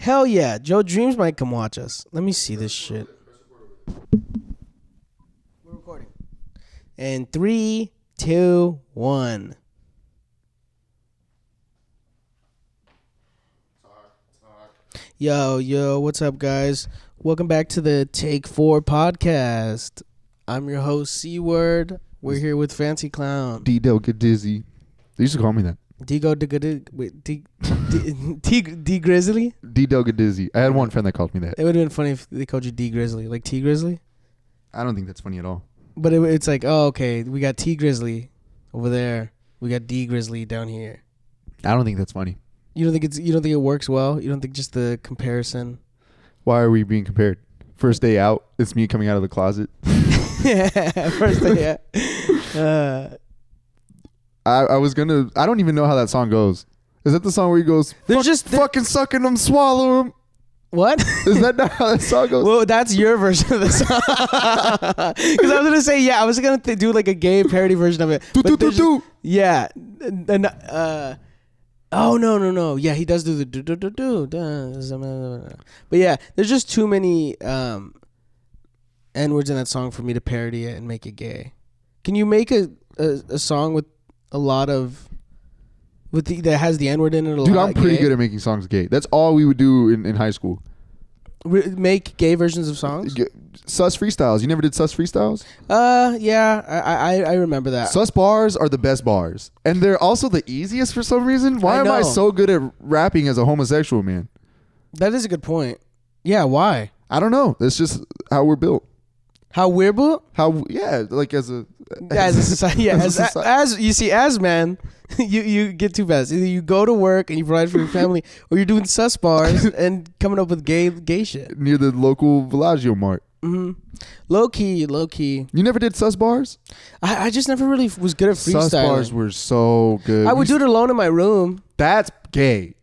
Hell yeah. Joe Dreams might come watch us. Let me see this shit. We're recording. And 3, 2, 1. Yo, what's up, guys? Welcome back to the Take 4 podcast. I'm your host, C-Word. We're here with Fancy Clown. D-Del get dizzy. They used to call me that. D Grizzly? D-Del get dizzy. I had one friend that called me that. It would have been funny if they called you D Grizzly. Like T Grizzly? I don't think that's funny at all. But it's like, oh, okay, we got T Grizzly over there. We got D Grizzly down here. I don't think that's funny. You don't think it works well? You don't think just the comparison? Why are we being compared? First day out, it's me coming out of the closet. Yeah, first day out. I don't even know how that song goes. Is that the song where he goes, fucking sucking them, swallow them? What? Is that not how that song goes? Well, that's your version of the song. Because I was going to say, yeah, I was going to do like a gay parody version of it. Yeah. Oh, no. Yeah, he does do the do. But yeah, there's just too many N-words in that song for me to parody it and make it gay. Can you make a song with a lot of... that has the N-word in it? Dude, I'm pretty good at making songs gay. That's all we would do in high school. Make gay versions of songs? Sus freestyles. You never did sus freestyles? Yeah, I remember that. Sus bars are the best bars. And they're also the easiest for some reason. Why am I so good at rapping as a homosexual man? That is a good point. Yeah, why? I don't know. That's just how we're built. How we're built? Like as a society. Yeah, as you see, as man, you get two paths. Either you go to work and you provide for your family, or you're doing sus bars and coming up with gay shit near the local Bellagio Mart. Mm-hmm. Low key. You never did sus bars? I just never really was good at freestyling. Sus bars were so good. I would do it alone in my room. That's gay.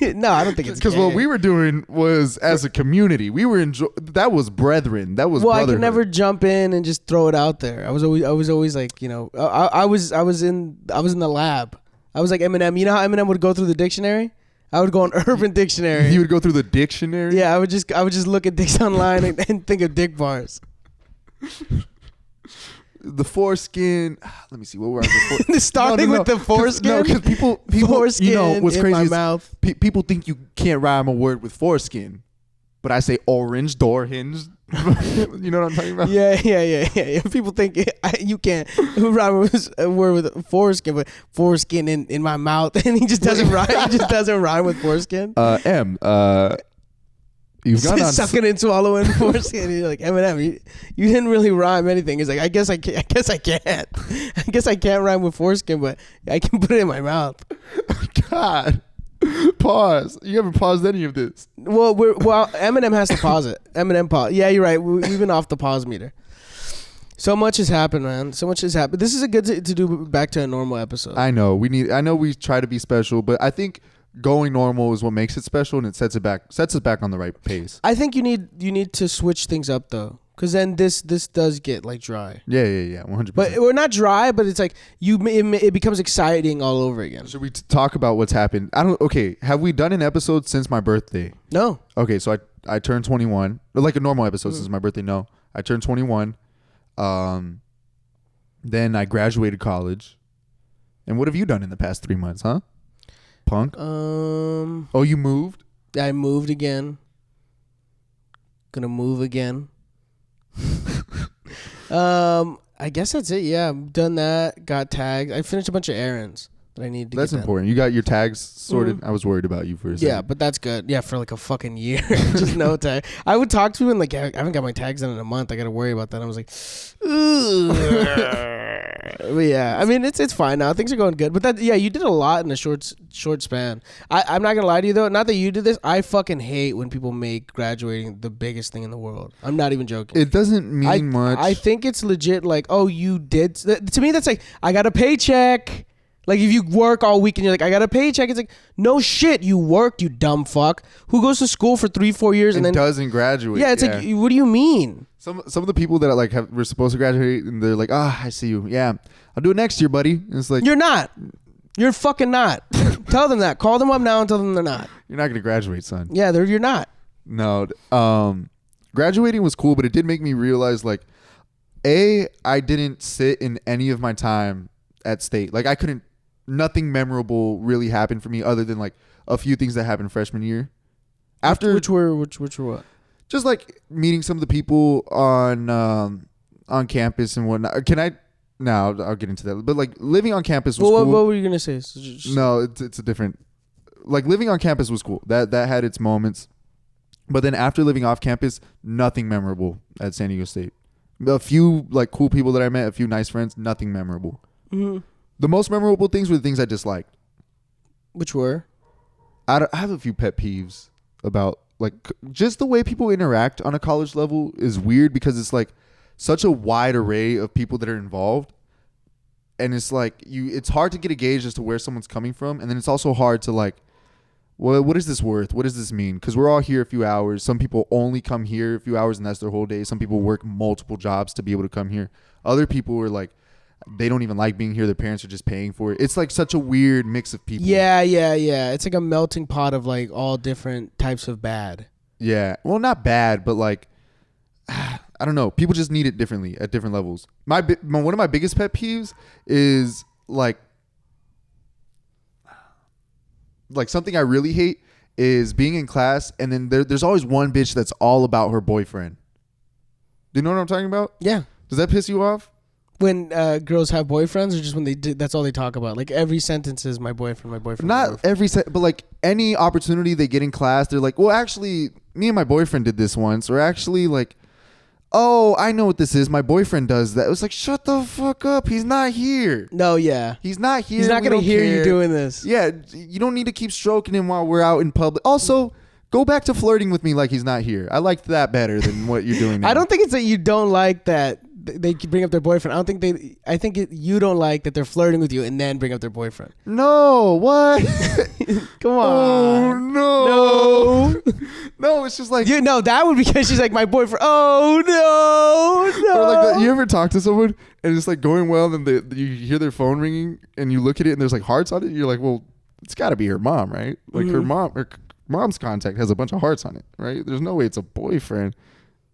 No, I don't think it's because what we were doing was as a community. We were that was brethren. That was brotherhood. I could never jump in and just throw it out there. I was always like, you know, I was in the lab. I was like Eminem. You know how Eminem would go through the dictionary? I would go on Urban Dictionary. He would go through the dictionary? Yeah, I would just look at dicks online and think of dick bars. The foreskin. Let me see. What were I before? Starting with the foreskin? No, because people foreskin, you know, what's in crazy my is mouth. People think you can't rhyme a word with foreskin. But I say orange, door hinge. You know what I'm talking about? Yeah. People think you can't rhyme with a word with foreskin, but foreskin in my mouth, and he just doesn't rhyme. He just doesn't rhyme with foreskin. You've gone on sucking and swallowing foreskin. You're like, Eminem, you didn't really rhyme anything. He's like, I guess I can't. I guess I can't rhyme with foreskin, but I can put it in my mouth. God. Pause. You haven't paused any of this. Well, Eminem has to pause it. Eminem pause. Yeah, you're right. We've been off the pause meter. So much has happened, man. So much has happened. This is a good to do back to a normal episode. I know we try to be special, but I think going normal is what makes it special, and it sets us back on the right pace. I think you need to switch things up though, because then this does get like dry. Yeah, 100%. But we're not dry, but it's like it becomes exciting all over again. Should we talk about what's happened? Okay, have we done an episode since my birthday? No. Okay, so I turned 21, or like a normal episode since my birthday. No, I turned 21. Then I graduated college. And what have you done in the past 3 months, huh? Punk? Oh, you moved? I moved again. Gonna move again. I guess that's it. Yeah, I've done that. Got tagged. I finished a bunch of errands that I need to That's get important. done. You got your tags sorted? I was worried about you for a second. Yeah, but that's good. Yeah, for like a fucking year. Just no tag. I would talk to him and like, I haven't got my tags done in a month. I got to worry about that. I was like, but yeah, I mean, it's fine now. Things are going good. But you did a lot in a short span. I'm not going to lie to you though. Not that you did this. I fucking hate when people make graduating the biggest thing in the world. I'm not even joking. It doesn't mean much. I think it's legit like, oh, you did. To me, that's like, I got a paycheck. Like if you work all week and you're like, I got a paycheck. It's like, no shit, you worked, you dumb fuck. Who goes to school for 3-4 years and then doesn't graduate? Yeah, it's like, what do you mean? Some of the people that are like were supposed to graduate and they're like, I see you. Yeah, I'll do it next year, buddy. And it's like, you're not. You're fucking not. Tell them that. Call them up now and tell them they're not. You're not gonna graduate, son. Yeah, you're not. No. Graduating was cool, but it did make me realize, like, I didn't sit in any of my time at State. Like, nothing memorable really happened for me other than like a few things that happened freshman year. After which were what? Just like meeting some of the people on campus and whatnot. No, I'll get into that. But like living on campus was cool. What were you gonna say? No, it's a different. Like living on campus was cool. That had its moments. But then after living off campus, nothing memorable at San Diego State. A few like cool people that I met, a few nice friends, nothing memorable. Mm-hmm. The most memorable things were the things I disliked. Which were? I have a few pet peeves about like just the way people interact on a college level is weird because it's like such a wide array of people that are involved. And it's like it's hard to get a gauge as to where someone's coming from. And then it's also hard to like, well, what is this worth? What does this mean? Because we're all here a few hours. Some people only come here a few hours and that's their whole day. Some people work multiple jobs to be able to come here. Other people are like, they don't even like being here. Their parents are just paying for it. It's like such a weird mix of people. Yeah. It's like a melting pot of like all different types of bad. Yeah. Well, not bad, but like, I don't know. People just need it differently at different levels. One of my biggest pet peeves is like something I really hate is being in class and then there's always one bitch that's all about her boyfriend. Do you know what I'm talking about? Yeah. Does that piss you off? When girls have boyfriends, or just when that's all they talk about. Like every sentence is my boyfriend, my boyfriend. Not my boyfriend. every but like any opportunity they get in class, they're like, well, actually, me and my boyfriend did this once, or actually, like, oh, I know what this is. My boyfriend does that. It was like, shut the fuck up. He's not here. No, yeah, he's not here. He's not gonna hear you doing this. Yeah, you don't need to keep stroking him while we're out in public. Also, go back to flirting with me like he's not here. I liked that better than what you're doing now. I don't think it's that you don't like that they bring up their boyfriend. I think you don't like that they're flirting with you and then bring up their boyfriend. No, what? Come on. Oh, no. No, it's just like... that would be because she's like, my boyfriend. Oh, no. Or like that. You ever talk to someone and it's like going well and then you hear their phone ringing and you look at it and there's like hearts on it? You're like, well, it's got to be her mom, right? Like her mom's contact has a bunch of hearts on it, right? There's no way it's a boyfriend.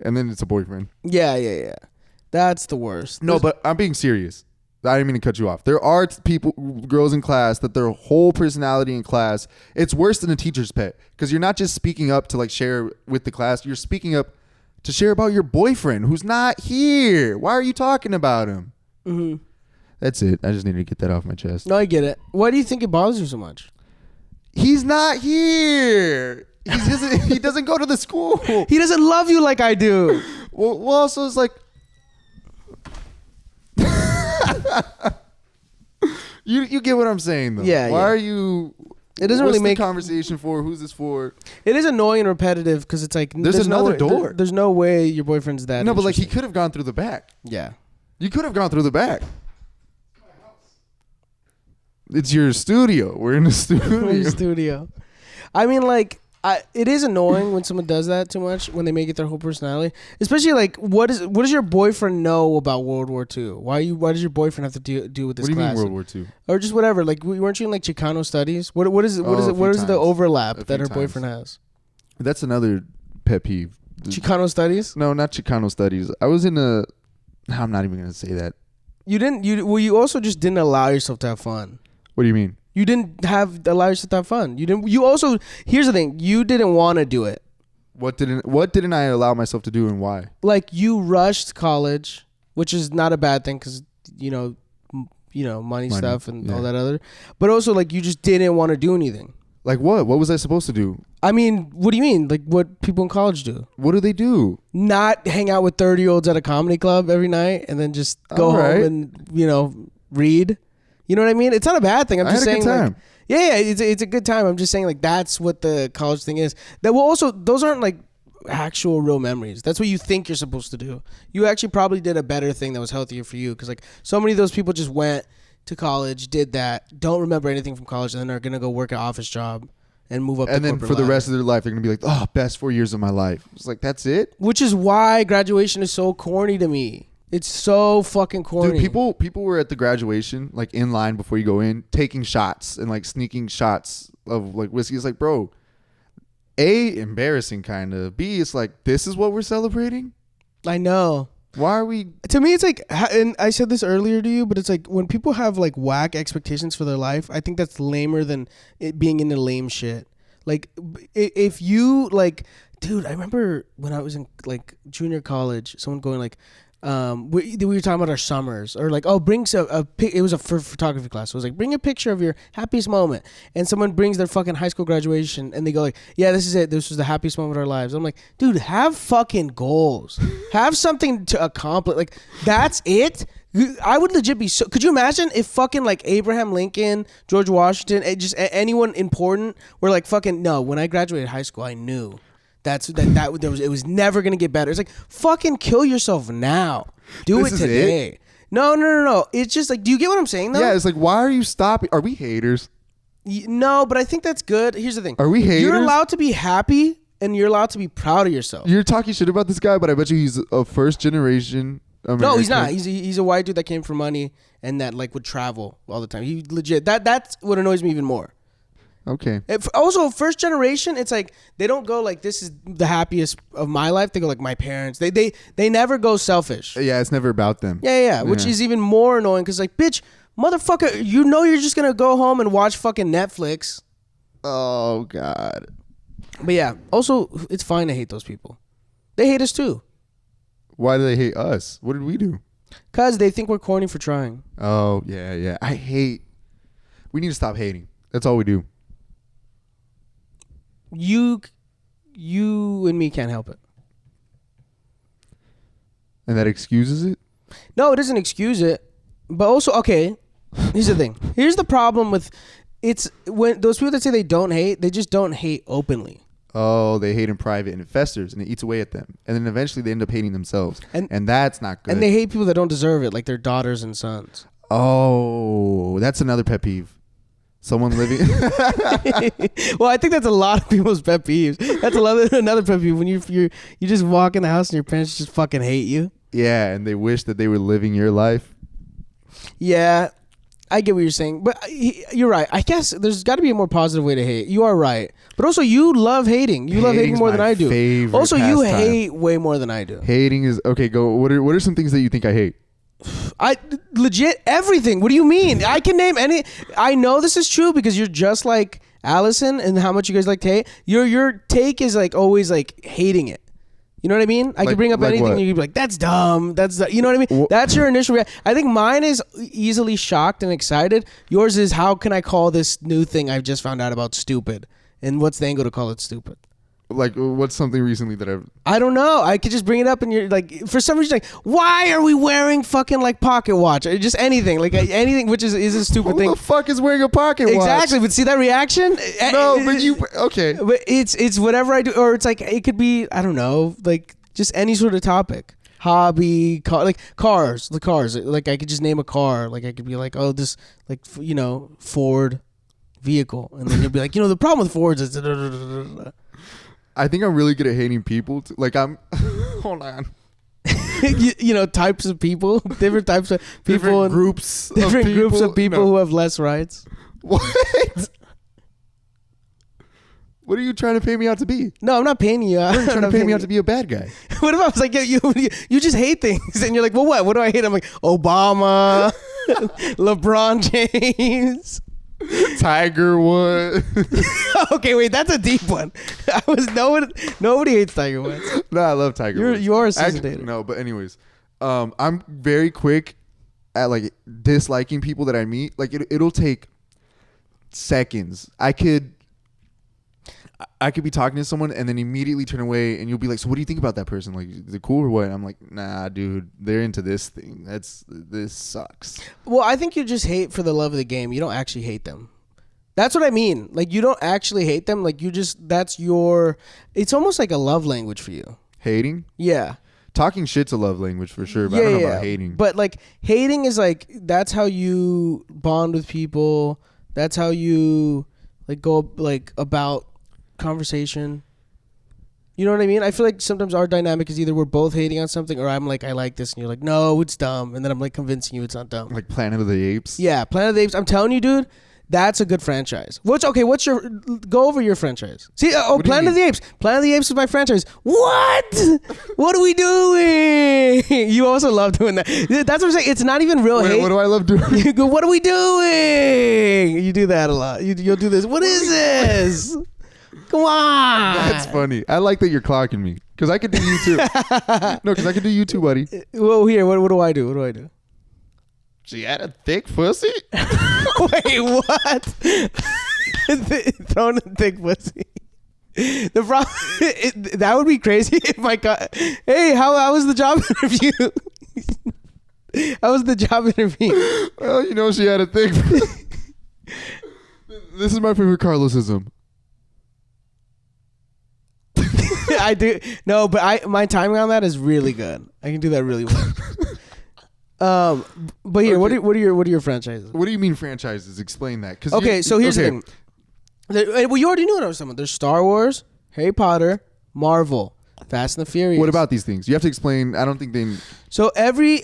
And then it's a boyfriend. Yeah. That's the worst. No, but I'm being serious. I didn't mean to cut you off. There are girls in class that their whole personality in class, it's worse than a teacher's pet because you're not just speaking up to like share with the class. You're speaking up to share about your boyfriend who's not here. Why are you talking about him? Mm-hmm. That's it. I just needed to get that off my chest. No, I get it. Why do you think it bothers you so much? He's not here. He doesn't go to the school. He doesn't love you like I do. Well, also it's like, you get what I'm saying though. Yeah. Why are you? It doesn't really make conversation for. Who's this for? It is annoying and repetitive because it's like there's another door. There's no way your boyfriend's that. No, but like he could have gone through the back. Yeah. You could have gone through the back. It's your studio. We're in the studio. I mean, like, it is annoying when someone does that too much, when they make it their whole personality. Especially, like, what does your boyfriend know about World War II? Why does your boyfriend have to do with this class? What do you mean World War II? Or just whatever. Like, weren't you in, like, Chicano studies? What is the overlap that her boyfriend has? That's another pet peeve. Chicano studies? No, not Chicano studies. I was in a... I'm not even going to say that. You also just didn't allow yourself to have fun. What do you mean? You didn't allow yourself to have fun. Here's the thing. You didn't want to do it. What didn't I allow myself to do and why? Like you rushed college, which is not a bad thing because, money stuff and all that other. But also like you just didn't want to do anything. Like what? What was I supposed to do? I mean, what do you mean? Like what people in college do? What do they do? Not hang out with 30-year-olds at a comedy club every night and then just go home and, read. You know what I mean? It's not a bad thing. I'm just saying. Like, it's a good time. I'm just saying like that's what the college thing is. That will also those aren't like actual real memories. That's what you think you're supposed to do. You actually probably did a better thing that was healthier for you because like so many of those people just went to college, did that, don't remember anything from college, and then are gonna go work an office job and move up. And then for the rest of their life, they're gonna be like, "Oh, best 4 years of my life." It's like that's it. Which is why graduation is so corny to me. It's so fucking corny. Dude, people were at the graduation, like in line before you go in, taking shots and like sneaking shots of like whiskey. It's like, bro, A, embarrassing kind of. B, it's like, this is what we're celebrating? I know. Why are we? To me, it's like, and I said this earlier to you, but it's like when people have like whack expectations for their life, I think that's lamer than it being into lame shit. Like, if you like, dude, I remember when I was in like junior college, someone going like, we were talking about our summers, or like, oh, brings it was a photography class. So it was like, bring a picture of your happiest moment, and someone brings their fucking high school graduation, and they go like, yeah, this is it. This was the happiest moment of our lives. I'm like, dude, have fucking goals, have something to accomplish. Like, that's it. I would legit be so. Could you imagine if fucking like Abraham Lincoln, George Washington, just anyone important were like, fucking no. When I graduated high school, I knew. It was never gonna get better. It's like, fucking kill yourself now. Do it today. No. It's just like, do you get what I'm saying though? Yeah, it's like, why are you stopping? Are we haters? No, but I think that's good. Here's the thing. Are we haters? You're allowed to be happy and you're allowed to be proud of yourself. You're talking shit about this guy, but I bet you he's a first generation American. No, he's not. He's a white dude that came from money and that like would travel all the time. He legit. That's what annoys me even more. Okay. Also, first generation, it's like they don't go like, this is the happiest of my life. They go like, my parents. They never go selfish. Yeah, it's never about them. Yeah. Which is even more annoying because like, bitch, motherfucker, you know you're just gonna go home and watch fucking Netflix. Oh God. But yeah, also it's fine to hate those people. They hate us too. Why do they hate us? What did we do? Cause they think we're corny for trying. Oh yeah. We need to stop hating. That's all we do. You and me can't help it. And that excuses it? No, it doesn't excuse it. But also, okay, here's the thing. Here's the problem with it's when those people that say they don't hate, they just don't hate openly. Oh, they hate in private and it festers and it eats away at them. And then eventually they end up hating themselves. And that's not good. And they hate people that don't deserve it, like their daughters and sons. Oh, that's another pet peeve. Someone living. Well, I think that's a lot of people's pet peeves. That's another pet peeve when you just walk in the house and your parents just fucking hate you. Yeah, and they wish that they were living your life. Yeah, I get what you're saying, but you're right. I guess there's got to be a more positive way to hate. You are right, but also you love hating. You love hating more than I do. Also, you hate way more than I do. Hating is okay. Go. What are some things that you think I hate? I legit everything. What do you mean? I can name any. I know this is true because you're just like Allison and how much you guys like to hate. Your take is like always like hating it. You know what I mean? I could bring up anything and you'd be like, that's dumb. You know what I mean? That's your initial reaction. I think mine is easily shocked and excited. Yours is, how can I call this new thing I've just found out about stupid? And what's the angle to call it stupid? Like, what's something recently that I don't know. I could just bring it up and you're like, for some reason, like, why are we wearing fucking like pocket watch? Or just anything, like anything, which is a stupid thing. Who the fuck is wearing a pocket watch? Exactly. But see that reaction? No, but okay. But it's whatever I do, or it's like, it could be, I don't know, like just any sort of topic. Hobby, like cars, the cars. Like I could just name a car. Like I could be like, oh, this, like, you know, Ford vehicle. And then you'll be like, you know, the problem with Fords is I think I'm really good at hating people. Like I'm, hold on. you know, types of people, different types of people, different groups of people who have less rights. What? What are you trying to pay me out to be? No, I'm not paying you. You're trying to pay me out to be a bad guy. What if I was like, you just hate things, and you're like, well, what? What do I hate? I'm like, Obama, LeBron James. Tiger Woods. Okay, wait, that's a deep one. Nobody hates Tiger Woods. No, I love Tiger Woods. You are a seasoned hater. No, but anyways, I'm very quick at like disliking people that I meet. Like it'll take seconds. I could be talking to someone and then immediately turn away, and you'll be like, so what do you think about that person? Like, is it cool or what? And I'm like, nah, dude, they're into this thing. This sucks. Well, I think you just hate for the love of the game. You don't actually hate them. That's what I mean. Like, you don't actually hate them. Like, it's almost like a love language for you. Hating? Yeah. Talking shit's a love language for sure, but I don't know about hating. But like, hating is like, that's how you bond with people. That's how you like go like about conversation. You know what I mean? I feel like sometimes our dynamic is either we're both hating on something, or I'm like, I like this, and you're like, no, it's dumb, and then I'm like convincing you it's not dumb. Like Planet of the Apes. Yeah, Planet of the Apes. I'm telling you, dude, that's a good franchise. What's your? Go over your franchise. See, Planet of the Apes. Planet of the Apes is my franchise. What? What are we doing? You also love doing that. That's what I'm saying. It's not even real hate. What do I love doing? You go, what are we doing? You do that a lot. You'll do this. What is this? Come on. That's funny. I like that you're clocking me because I could do you too. No, because I could do you too, buddy. Well, here, what do I do? What do I do? She had a thick pussy. Wait, what? Throwing a thick pussy. The problem that would be crazy if I got. Hey, how was the job interview? How was the job interview? Well, you know she had a thick. This is my favorite Carlosism. I do no, but my timing on that is really good. I can do that really well. But here, Okay. what are your franchises? What do you mean franchises? Explain that. Okay, so here's the thing. Well, you already knew what I was talking about. There's Star Wars, Harry Potter, Marvel, Fast and the Furious. What about these things? You have to explain. I don't think they. So every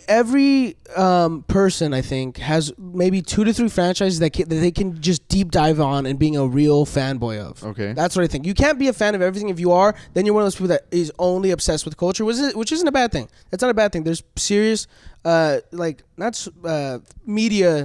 person, I think, has maybe 2 to 3 franchises that they can just deep dive on and being a real fanboy of. Okay. That's what I think. You can't be a fan of everything. If you are, then you're one of those people that is only obsessed with culture, which isn't a bad thing. That's not a bad thing. There's serious, media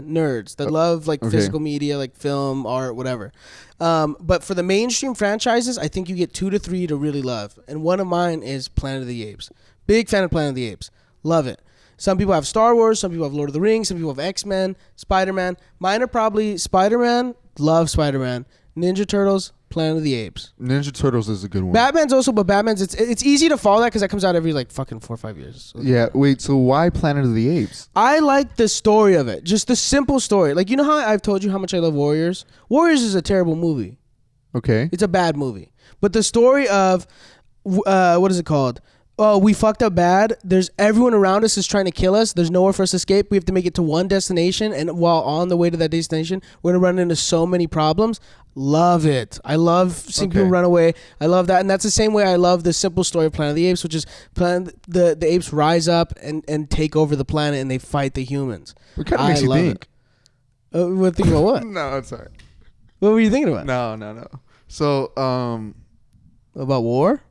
nerds that love physical media, like film, art, whatever. But for the mainstream franchises, I think you get 2 to 3 to really love. And one of mine is Planet of the Apes. Big fan of Planet of the Apes. Love it. Some people have Star Wars. Some people have Lord of the Rings. Some people have X-Men, Spider-Man. Mine are probably Spider-Man. Love Spider-Man. Ninja Turtles, Planet of the Apes. Ninja Turtles is a good one. Batman's also, but Batman's it's easy to follow that because that comes out every fucking 4 or 5 years. So. Yeah. Wait. So why Planet of the Apes? I like the story of it. Just the simple story. Like, you know how I've told you how much I love Warriors? Warriors is a terrible movie. Okay. It's a bad movie. But the story of what is it called? Oh, we fucked up bad. There's everyone around us is trying to kill us. There's nowhere for us to escape. We have to make it to one destination, and while on the way to that destination, we're gonna run into so many problems. Love it. I love seeing people run away. I love that, and that's the same way I love the simple story of Planet of the Apes, which is the apes rise up and take over the planet, and they fight the humans. What kind of makes you think? What think about what? No, it's all right. What were you thinking about? No. So, About war?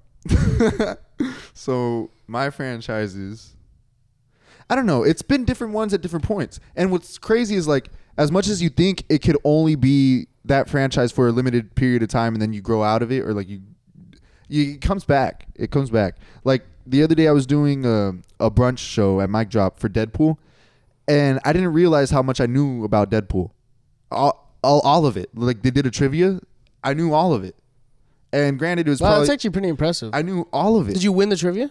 So my franchises, I don't know. It's been different ones at different points. And what's crazy is as much as you think it could only be that franchise for a limited period of time and then you grow out of it, or it comes back. It comes back. Like the other day I was doing a brunch show at Mic Drop for Deadpool, and I didn't realize how much I knew about Deadpool. All of it. Like they did a trivia. I knew all of it. And granted, it was probably... That's actually pretty impressive. I knew all of it. Did you win the trivia?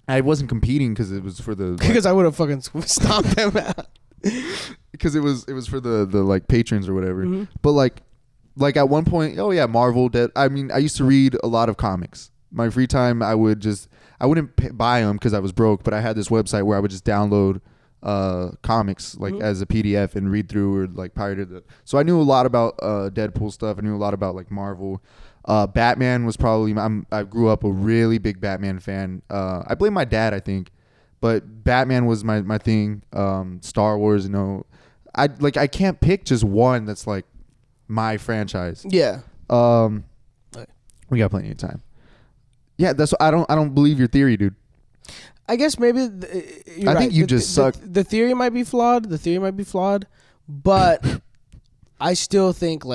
I wasn't competing because it was for the... Because I would have fucking stomped them out. Because it was for the patrons or whatever. Mm-hmm. But at one point, Marvel. I used to read a lot of comics. My free time, I wouldn't buy them because I was broke, but I had this website where I would just download comics as a PDF and read through, or pirated it. So I knew a lot about Deadpool stuff. I knew a lot about Marvel. Batman was probably I grew up a really big Batman fan. I blame my dad, I think, but Batman was my thing. Star Wars, I can't pick just one that's my franchise. Yeah. We got plenty of time. Yeah, that's I don't believe your theory, dude. I guess maybe I think you just suck. The theory might be flawed. But I still think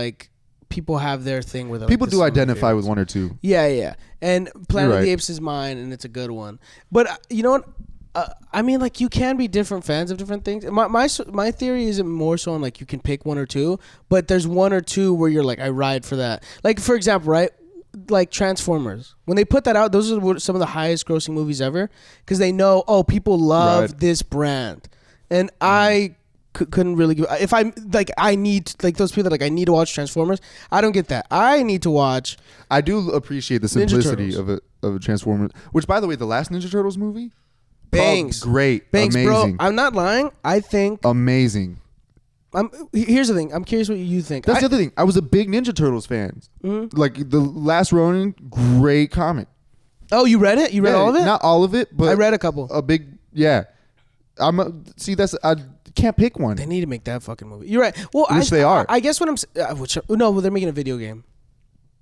people have their thing with it. People do identify with one or two. Yeah. And Planet of the Apes is mine, and it's a good one. But you know what? You can be different fans of different things. My theory isn't more so on you can pick one or two, but there's one or two where you're I ride for that. For example, right? Transformers. When they put that out, those are some of the highest grossing movies ever because they know, people love this brand. And I couldn't really give... If I'm I need those people that I need to watch Transformers, I don't get that. I need to watch... I do appreciate the simplicity of a Transformers, which, by the way, the last Ninja Turtles movie, bangs. Great. Bangs, amazing. bro. I'm not lying. I think... Amazing. Here's the thing. I'm curious what you think. That's the other thing. I was a big Ninja Turtles fan. Mm-hmm. The Last Ronin, great comic. Oh, you read it? You read all of it? Not all of it, but I read a couple. A big, yeah. I can't pick one. They need to make that fucking movie. You're right. Well, They are. I guess what well, they're making a video game.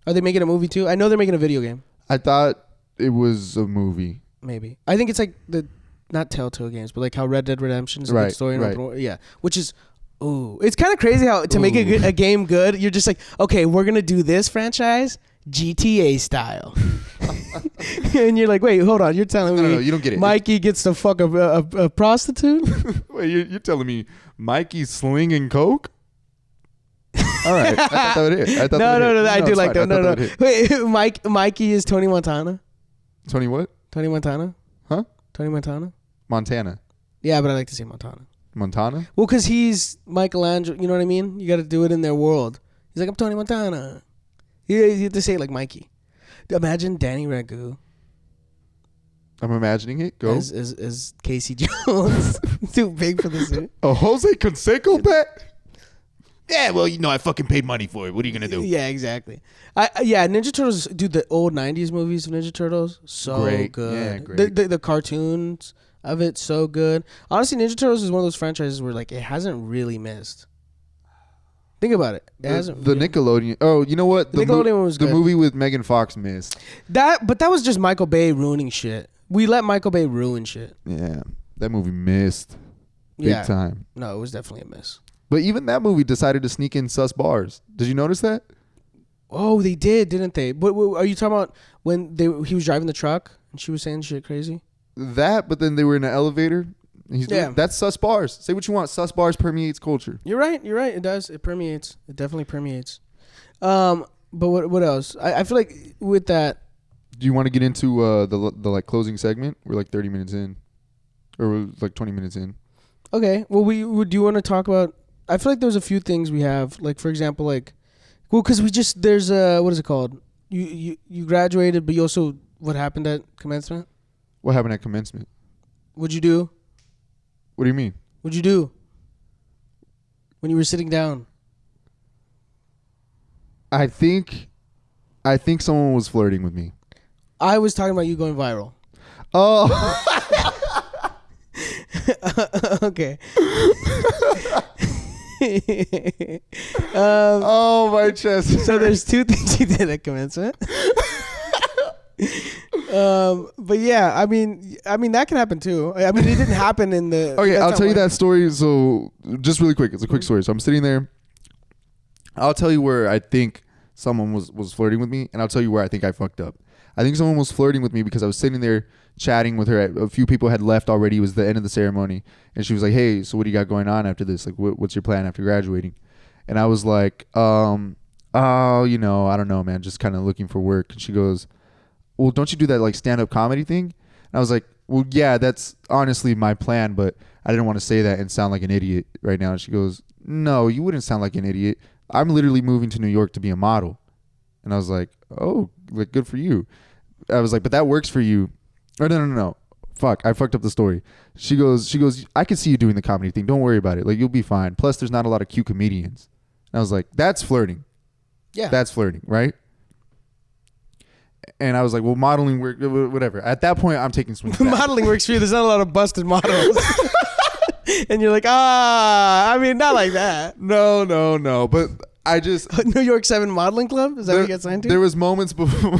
Are they making a movie too? I know they're making a video game. I thought it was a movie. Maybe. I think it's like not Telltale games, but like how Red Dead Redemption is a good story. Right. Yeah. Which is, it's kind of crazy how to make a game good, you're just like, okay, we're going to do this franchise GTA style. And you're like, wait, hold on. You're telling me no, you don't get it. Mikey gets to fuck a prostitute? Wait, you're telling me Mikey's slinging coke? All right. I thought that would hit. No. I do like that. No. Wait, Mikey is Tony Montana? Tony what? Tony Montana? Huh? Tony Montana? Montana. Yeah, but I like to say Montana. Montana? Well, because he's Michelangelo. You know what I mean? You got to do it in their world. He's like, I'm Tony Montana. You have to say it like Mikey. Imagine Danny Ragu. I'm imagining it. Go. As Casey Jones. Too big for the suit. A Jose Canseco bet? Yeah, well, I fucking paid money for it. What are you going to do? Yeah, exactly. Ninja Turtles, dude, the old 90s movies of Ninja Turtles, so great. good. Yeah, great. The cartoons of it, so good. Honestly, Ninja Turtles is one of those franchises where like it hasn't really missed. Think about it. It hasn't. The Nickelodeon. Oh, you know what? The Nickelodeon one was good. The movie with Megan Fox missed. But that was just Michael Bay ruining shit. We let Michael Bay ruin shit. Yeah, that movie missed big time. No, it was definitely a miss. But even that movie decided to sneak in sus bars. Did you notice that? Oh, they did, didn't they? What are you talking about when he was driving the truck and she was saying shit crazy? That, but then they were in an elevator. That's sus bars. Say what you want. Sus bars permeates culture. You're right. It does. It permeates. It definitely permeates. But what else? I feel like with that. Do you want to get into the like closing segment? We're like 30 minutes in, or we're like 20 minutes in. Do you want to talk about? I feel like there's a few things we have, like for example, because there's what is it called? You graduated, but you also what happened at commencement? What happened at commencement? What'd you do? What do you mean? What'd you do when you were sitting down? I think someone was flirting with me. I was talking about you going viral. Oh. Okay. Oh, my chest. So there's two things you did at commencement. But yeah, I mean that can happen too. I mean, it didn't happen in the. Okay, I'll tell you that story. So just really quick, it's a quick story. So I'm sitting there. I'll tell you where I think someone was flirting with me, and I'll tell you where I think I fucked up. I think someone was flirting with me because I was sitting there chatting with her. A few people had left already. It was the end of the ceremony, and she was like, "Hey, so what do you got going on after this? Like, what's your plan after graduating?" And I was like, "Oh, I don't know, man. Just kind of looking for work." And she goes, "Well, don't you do that like stand-up comedy thing?" And I was like, "Well, yeah, that's honestly my plan, but I didn't want to say that and sound like an idiot right now." And she goes, "No, you wouldn't sound like an idiot. I'm literally moving to New York to be a model." And I was like, "Oh, like good for you." I was like, "But that works for you." Or no. Fuck, I fucked up the story. She goes, "I can see you doing the comedy thing. Don't worry about it. Like, you'll be fine. Plus, there's not a lot of cute comedians." And I was like, "That's flirting." Yeah. That's flirting, right? And I was like, "Well, modeling work, whatever." At that point, I'm taking swings back. Modeling works for you. There's not a lot of busted models. And you're like, I mean, not like that. No. But I just New York 7 Modeling Club? Is that what you got signed to? There was moments before.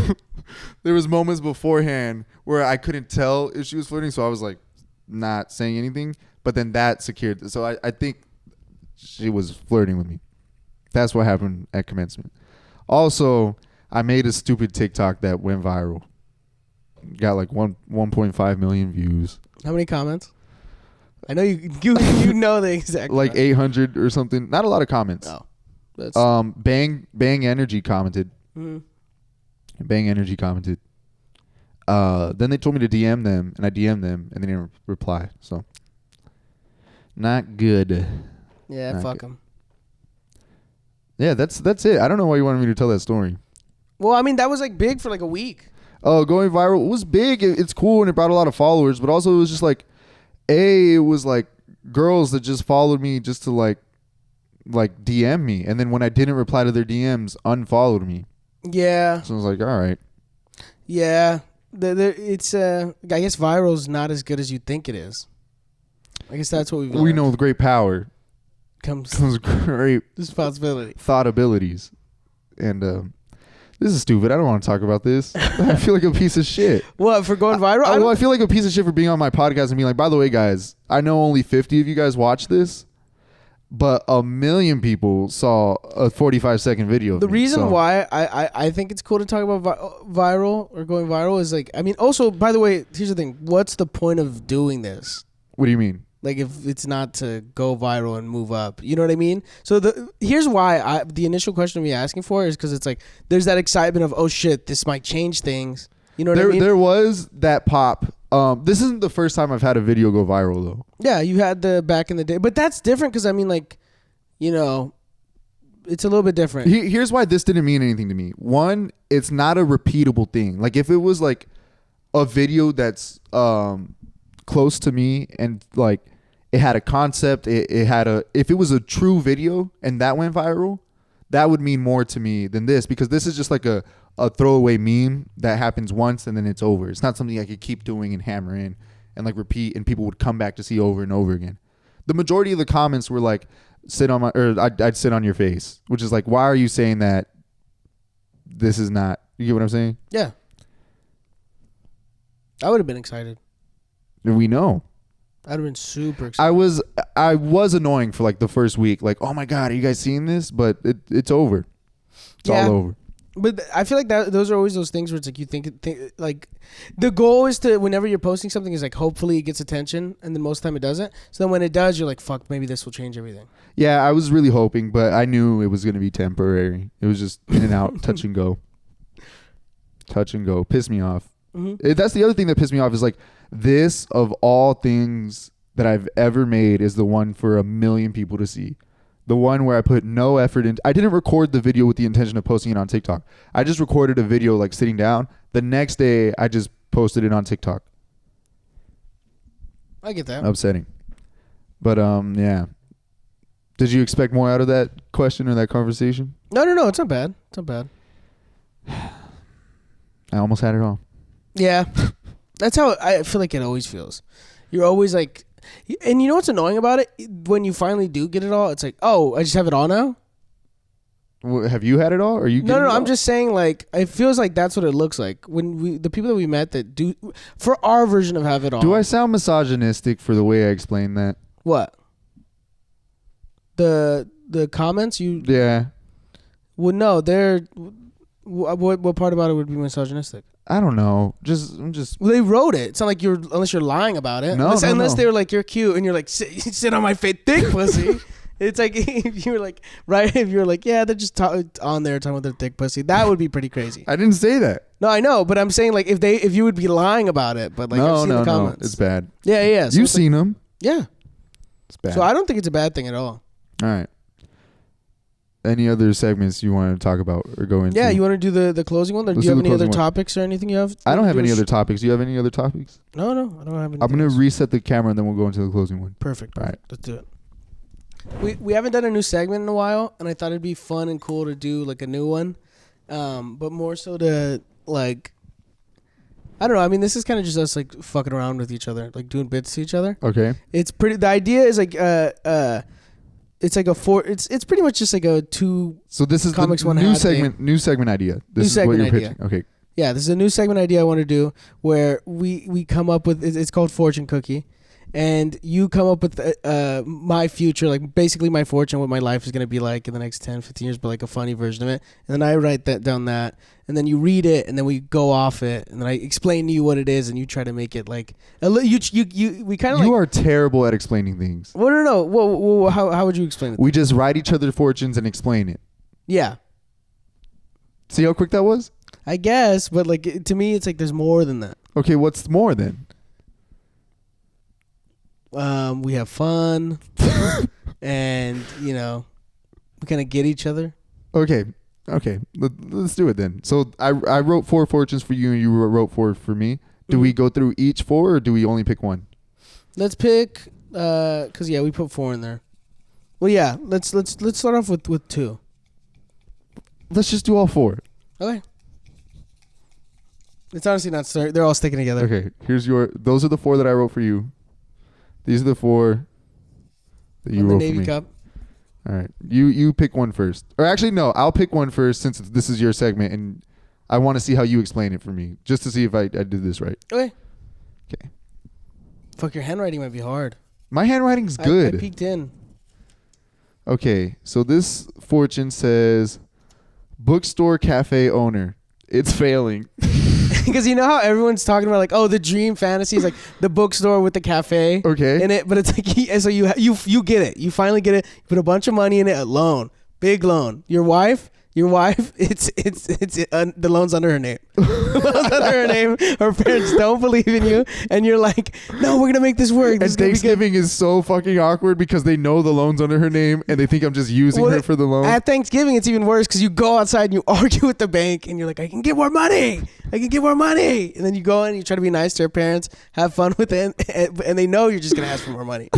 There was moments beforehand where I couldn't tell if she was flirting, so I was like not saying anything. But then that secured. So I think she was flirting with me. That's what happened at commencement. Also, I made a stupid TikTok that went viral. Got like 1.5 million views. How many comments? I know you know the exact like number. 800 or something. Not a lot of comments. No. That's Bang Energy commented. mm-hmm. Bang Energy commented. Then they told me to DM them, and I DM'd them, and they didn't reply. So, not good. Yeah, not fuck good. them. Yeah, that's it. I don't know why you wanted me to tell that story. Well, I mean, that was like big for like a week. Oh, going viral was big. It's cool, and it brought a lot of followers. But also, it was just like, it was like girls that just followed me just to like DM me, and then when I didn't reply to their DMs, unfollowed me. Yeah. So I was like, all right. Yeah. it's I guess viral's not as good as you think it is. I guess that's what we've learned. We know with great power comes great responsibility. thought abilities. And this is stupid. I don't want to talk about this. I feel like a piece of shit. What, for going viral? I feel like a piece of shit for being on my podcast and being like, by the way, guys, I know only 50 of you guys watch this, but 1 million people saw a 45-second video. The reason why I think it's cool to talk about viral or going viral is like, I mean, also, by the way, here's the thing. What's the point of doing this? What do you mean? Like, if it's not to go viral and move up, you know what I mean? So here's why the initial question of me asking for is because it's like there's that excitement of, oh shit, this might change things. You know what I mean? There was that pop. This isn't the first time I've had a video go viral though. Yeah, you had the back in the day, but that's different because I mean, like, you know, it's a little bit different. Here's why this didn't mean anything to me. One, it's not a repeatable thing. Like if it was like a video that's close to me and like it had a concept, if it was a true video and that went viral, that would mean more to me than this, because this is just like a throwaway meme that happens once and then it's over. It's not something I could keep doing and hammer in and like repeat and people would come back to see over and over again. The majority of the comments were like, I'd sit on your face, which is like, why are you saying that? This is not, you get what I'm saying? Yeah. I would have been excited. We know. I'd have been super excited. I was annoying for like the first week. Like, oh my God, are you guys seeing this? But it's over. It's all over. But I feel like those are always those things where it's like you think like the goal is to, whenever you're posting something, is like hopefully it gets attention, and then most of the time it doesn't. So then when it does, you're like, fuck, maybe this will change everything. Yeah, I was really hoping, but I knew it was going to be temporary. It was just in and out, touch and go. Touch and go. Pissed me off. Mm-hmm. That's the other thing that pissed me off is like, this of all things that I've ever made is the one for 1 million people to see. The one where I put no effort in. I didn't record the video with the intention of posting it on TikTok. I just recorded a video like sitting down. The next day, I just posted it on TikTok. I get that. Upsetting. But yeah. Did you expect more out of that question or that conversation? No. It's not bad. It's not bad. I almost had it all. Yeah. That's how I feel like it always feels. You're always like, and you know what's annoying about it? When you finally do get it all, it's like, oh, I just have it all now? Have you had it all? Or are you? No. I'm just saying, like, it feels like that's what it looks like when the people that we met that do for our version of have it all. Do I sound misogynistic for the way I explain that? What? The comments you? Yeah. Well, no, they're. What part about it would be misogynistic? I don't know. Well, they wrote it. It's not like unless you're lying about it. No, unless they were like, you're cute, and you're like, sit on my face, thick pussy. It's like if you were like, right? If you were like, yeah, they're just on there talking about their thick pussy. That would be pretty crazy. I didn't say that. No, I know, but I'm saying like if you would be lying about it, but like I've seen the comments. It's bad. Yeah. So you've seen them. Yeah. It's bad. So I don't think it's a bad thing at all. All right. Any other segments you want to talk about or go into? Yeah, you want to do the closing one? Or do you have any other topics or anything you have? I don't have any other topics. Do you have any other topics? No, I don't have any. I'm going to reset the camera and then we'll go into the closing one. Perfect. All right. Let's do it. We haven't done a new segment in a while, and I thought it'd be fun and cool to do like a new one. But more so to like, I don't know. I mean, this is kind of just us like fucking around with each other, like doing bits to each other. Okay. It's pretty. The idea is like it's like it's pretty much just like a two. So this is comics the one new segment. New segment idea. This is what you're pitching. Okay. Yeah, this is a new segment idea I want to do where we come up with. It's called Fortune Cookie, and you come up with my future, like basically my fortune, what my life is going to be like in the next 10, 15 years, but like a funny version of it. And then I write that, and then you read it, and then we go off it, and then I explain to you what it is, and you try to make it like we kind of. You are terrible at explaining things. Well, no. Well, how would you explain it? We just write each other fortunes and explain it. Yeah. See how quick that was? I guess, but like to me, it's like there's more than that. Okay, what's more then? We have fun, and we kind of get each other. Okay, let's do it then. So I wrote 4 fortunes for you, and you wrote 4 for me. Do we go through each 4, or do we only pick one? Let's pick, cause we put 4 in there. Well, yeah, let's start off with 2. Let's just do all 4. Okay. It's honestly not story. They're all sticking together. Okay, those are the 4 that I wrote for you. These are the 4 that you On the wrote Navy for me. Cup. All right, you pick one first. Or actually, no, I'll pick one first since this is your segment, and I want to see how you explain it for me, just to see if I did this right. Okay. Okay. Fuck, your handwriting might be hard. My handwriting's good. I peeked in. Okay, so this fortune says, bookstore cafe owner. It's failing. Because you know how everyone's talking about like, oh, the dream fantasy is like the bookstore with the cafe. Okay. In it, but it's like so you get it. You finally get it. You put a bunch of money in it. A loan, big loan. Your wife, it's the loan's under her name. The loan's under her name. Her parents don't believe in you, and you're like, no, we're gonna make this work. This And Thanksgiving is so fucking awkward because they know the loan's under her name and they think I'm just using her for the loan. At Thanksgiving, it's even worse because you go outside and you argue with the bank, and you're like, I can get more money. And then you go in and you try to be nice to her parents, have fun with it, and they know you're just gonna ask for more money.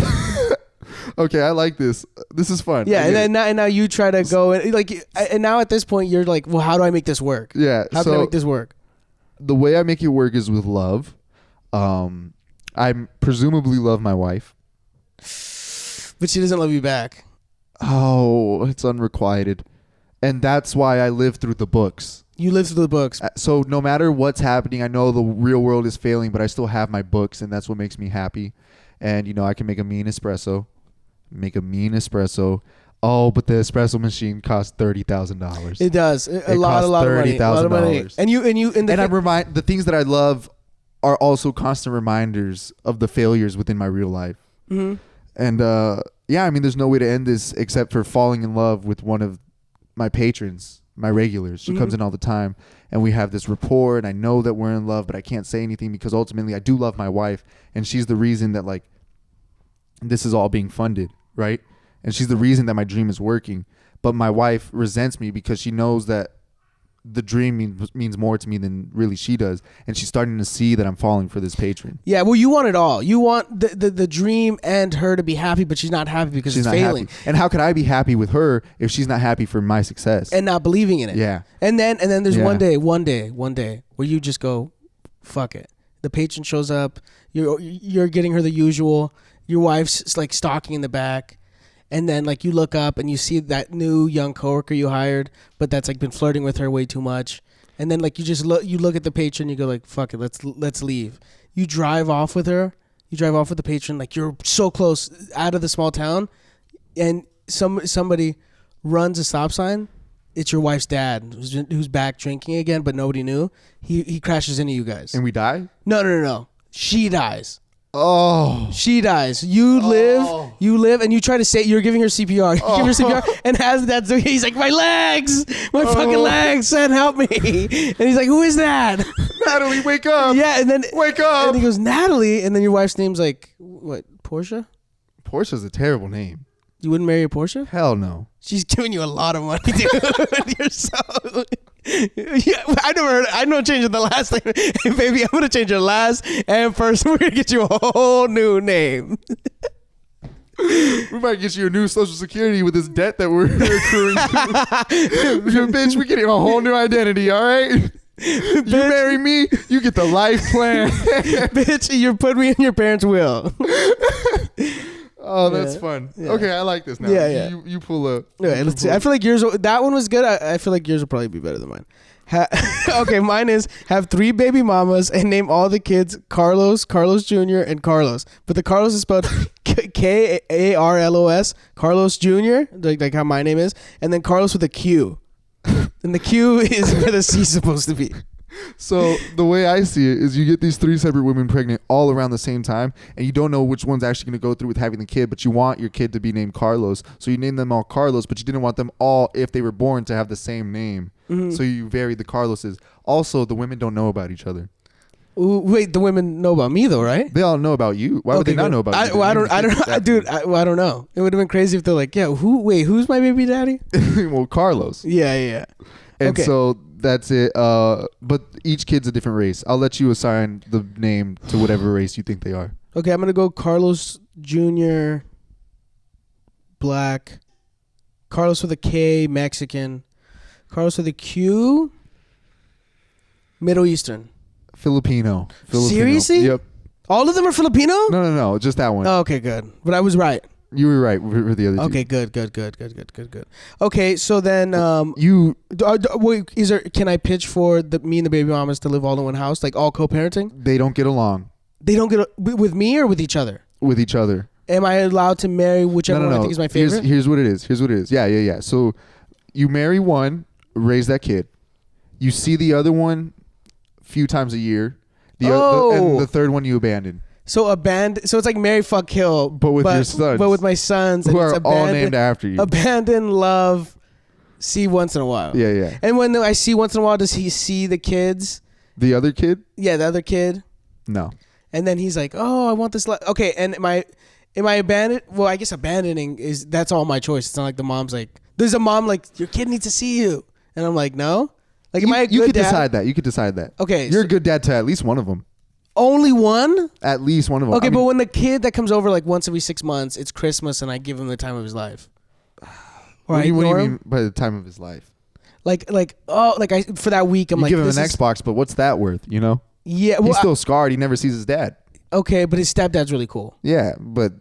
Okay, I like this. This is fun. Yeah, and now you try to go and like, and now at this point you're like, well, how do I make this work? Yeah. How can I make this work? The way I make it work is with love. I presumably love my wife, but she doesn't love you back. Oh, it's unrequited, and that's why I live through the books. You live through the books. So no matter what's happening, I know the real world is failing, but I still have my books, and that's what makes me happy. And I can make a mean espresso. Oh, but the espresso machine costs $30,000. It does a lot of money. $30,000. And the things that I love are also constant reminders of the failures within my real life. Mm-hmm. And there's no way to end this except for falling in love with one of my patrons, my regulars. She comes in all the time, and we have this rapport, and I know that we're in love, but I can't say anything because ultimately I do love my wife, and she's the reason that like this is all being funded, right? And she's the reason that my dream is working. But my wife resents me because she knows that the dream means more to me than really she does, and she's starting to see that I'm falling for this patron. Yeah, well, you want it all. You want the dream and her to be happy, but she's not happy because she's failing. Happy. And how could I be happy with her if she's not happy for my success and not believing in it? Yeah. And then there's one day where you just go, fuck it. The patron shows up. You're getting her the usual. Your wife's like stalking in the back. And then like you look up and you see that new young coworker you hired, but that's like been flirting with her way too much. And then like you look at the patron, you go like, fuck it, let's leave. You drive off with her. You drive off with the patron, like you're so close out of the small town, and somebody runs a stop sign. It's your wife's dad who's back drinking again, but nobody knew. He crashes into you guys. And we die? No. She dies. Oh. She dies. You live, and you try to say, you're giving her CPR. You give her CPR, and as that's he's like, my legs, my fucking legs, son, help me. And he's like, who is that? Natalie, wake up. Yeah, and then wake up. And he goes, Natalie, and then your wife's name's like, what, Portia? Portia's a terrible name. You wouldn't marry a Portia? Hell no. She's giving you a lot of money, dude. You're so... Yeah, I know changing the last name. Hey, baby, I'm going to change your last and first. We're going to get you a whole new name. We might get you a new Social Security with this debt that we're accruing to. Bitch, we're getting a whole new identity, all right? You marry me, you get the life plan. Bitch, you're putting me in your parents' will. Oh, that's fun. Yeah. Okay, I like this now. Yeah. You pull up. Yeah, let's see. I feel like yours, that one was good. I feel like yours will probably be better than mine. Okay, mine is have 3 baby mamas and name all the kids Carlos, Carlos Jr., and Carlos. But the Carlos is spelled Karlos, Carlos Jr., like how my name is, and then Carlos with a Q. And the Q is where the C is supposed to be. So the way I see it is you get these 3 separate women pregnant all around the same time, and you don't know which one's actually going to go through with having the kid, but you want your kid to be named Carlos. So you name them all Carlos, but you didn't want them all, if they were born, to have the same name. Mm-hmm. So you varied the Carloses. Also, the women don't know about each other. Ooh, wait, the women know about me though, right? They all know about you. Why would they not know about you? I don't know. It would have been crazy if they're like, yeah, who's my baby daddy? Well, Carlos. Yeah. And so that's it. But each kid's a different race. I'll let you assign the name to whatever race you think they are. Okay, I'm going to go Carlos Jr., Black. Carlos with a K, Mexican. Carlos with a Q, Middle Eastern. Filipino. Seriously? Yep. All of them are Filipino? No, just that one. Oh, okay, good. But I was right. You were right for the other two. Okay, good. Okay, so then wait, can I pitch for me and the baby mamas to live all in one house, like all co-parenting? They don't get along. They don't get with me or with each other? With each other. Am I allowed to marry whichever one I think is my favorite? Here's what it is. Yeah. So you marry one, raise that kid. You see the other one a few times a year. And the third one you abandon. So it's like marry, fuck, kill, but with your sons, but with my sons, who are all named after you. Abandon, love, see once in a while. Yeah. And when I see once in a while, does he see the kids? The other kid? Yeah, the other kid. No. And then he's like, "Oh, I want this." Okay, and am I abandoned? Well, I guess abandoning that's all my choice. It's not like the mom's like, "There's a mom like your kid needs to see you," and I'm like, "No." Like, am I a good dad? You could decide that. Okay, you're a good dad to at least one of them. Only one? At least one of them. Okay, but when the kid that comes over like once every 6 months, it's Christmas, and I give him the time of his life. What do you mean by the time of his life? Like for that week, I'm you like, give him an Xbox, but what's that worth? You know? Yeah, well, he's still scarred. He never sees his dad. Okay, but his stepdad's really cool. Yeah, but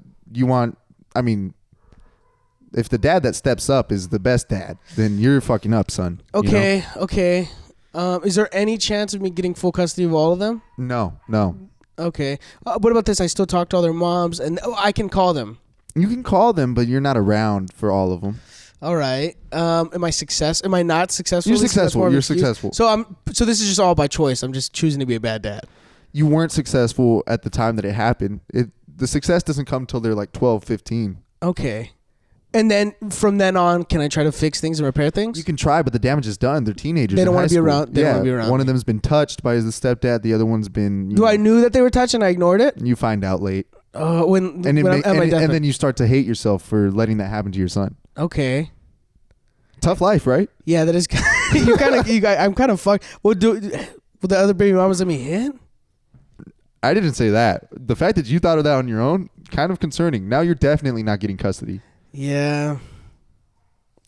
if the dad that steps up is the best dad, then you're fucking up, son. Okay, okay. Is there any chance of me getting full custody of all of them? No. Okay. What about this? I still talk to all their moms, and I can call them. You can call them, but you're not around for all of them. All right. Am I not successful? You're successful. You're successful. So this is just all by choice. I'm just choosing to be a bad dad. You weren't successful at the time that it happened. The success doesn't come till they're like 12, 15. Okay. And then from then on, can I try to fix things and repair things? You can try, but the damage is done. They're teenagers. They don't want to be around. They don't want to be around. One of them's been touched by the stepdad. The other one's been. I knew that they were touched and I ignored it? You find out late. And then you start to hate yourself for letting that happen to your son. Okay. Tough life, right? Yeah, that is. I'm kind of fucked. Will the other baby mamas let me hit? I didn't say that. The fact that you thought of that on your own, kind of concerning. Now you're definitely not getting custody. Yeah.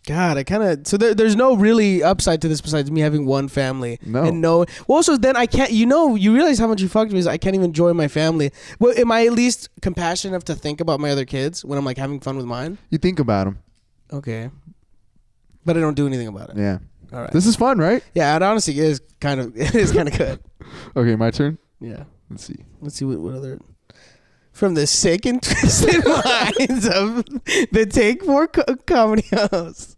God, so there's no really upside to this besides me having one family. No. And well, also then I can't, you realize how much you fucked me is I can't even enjoy my family. Well, am I at least compassionate enough to think about my other kids when I'm like having fun with mine? You think about them. Okay. But I don't do anything about it. Yeah. All right. This is fun, right? Yeah, it honestly is kind of good. Okay, my turn? Yeah. Let's see what other... From the sick and twisted minds of the Take 4 comedy host.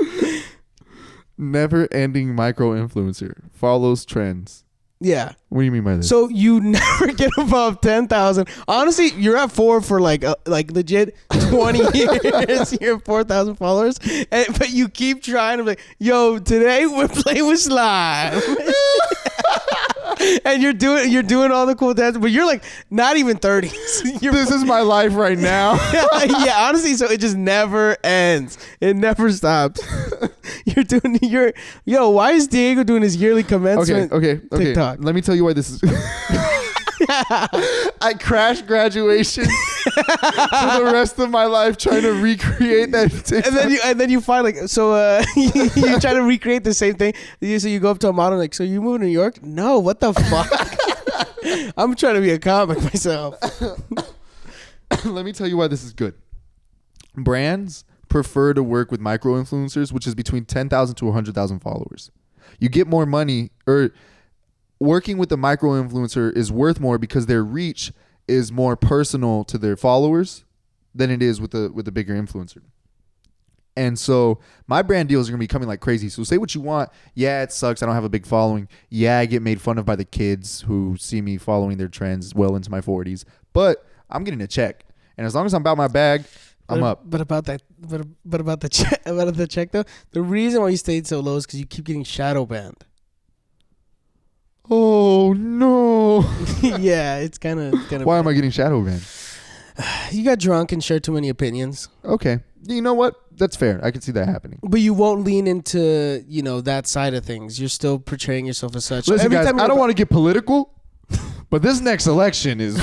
Never-ending micro-influencer. Follows trends. Yeah. What do you mean by this? So you never get above 10,000. Honestly, you're at 4 for like legit 20 years. You're at 4,000 followers. But you keep trying to be like, yo, today we're playing with slime. And you're doing all the cool dances, but you're like not even 30s. This is my life right now. Yeah, honestly, so it just never ends. It never stops. Why is Diego doing his yearly commencement? Okay. TikTok? Let me tell you why this is. I crashed graduation for the rest of my life trying to recreate that TikTok. And then you find you try to recreate the same thing. So you go up to a model like, so you moved to New York? No, what the fuck? I'm trying to be a comic myself. Let me tell you why this is good. Brands prefer to work with micro influencers, which is between 10,000 to 100,000 followers. You get more money, or working with the micro influencer is worth more because their reach is more personal to their followers than it is with the bigger influencer. And so my brand deals are going to be coming like crazy. So say what you want. Yeah, it sucks. I don't have a big following. Yeah, I get made fun of by the kids who see me following their trends well into my 40s. But I'm getting a check. And as long as I'm about my bag, I'm up. But about the check though, the reason why you stayed so low is because you keep getting shadow banned. Oh no! Yeah, it's kind of. Why am I getting shadow banned? You got drunk and shared too many opinions. Okay, you know what? That's fair. I can see that happening. But you won't lean into that side of things. You're still portraying yourself as such. Listen, guys, I don't want to get political, but this next election is.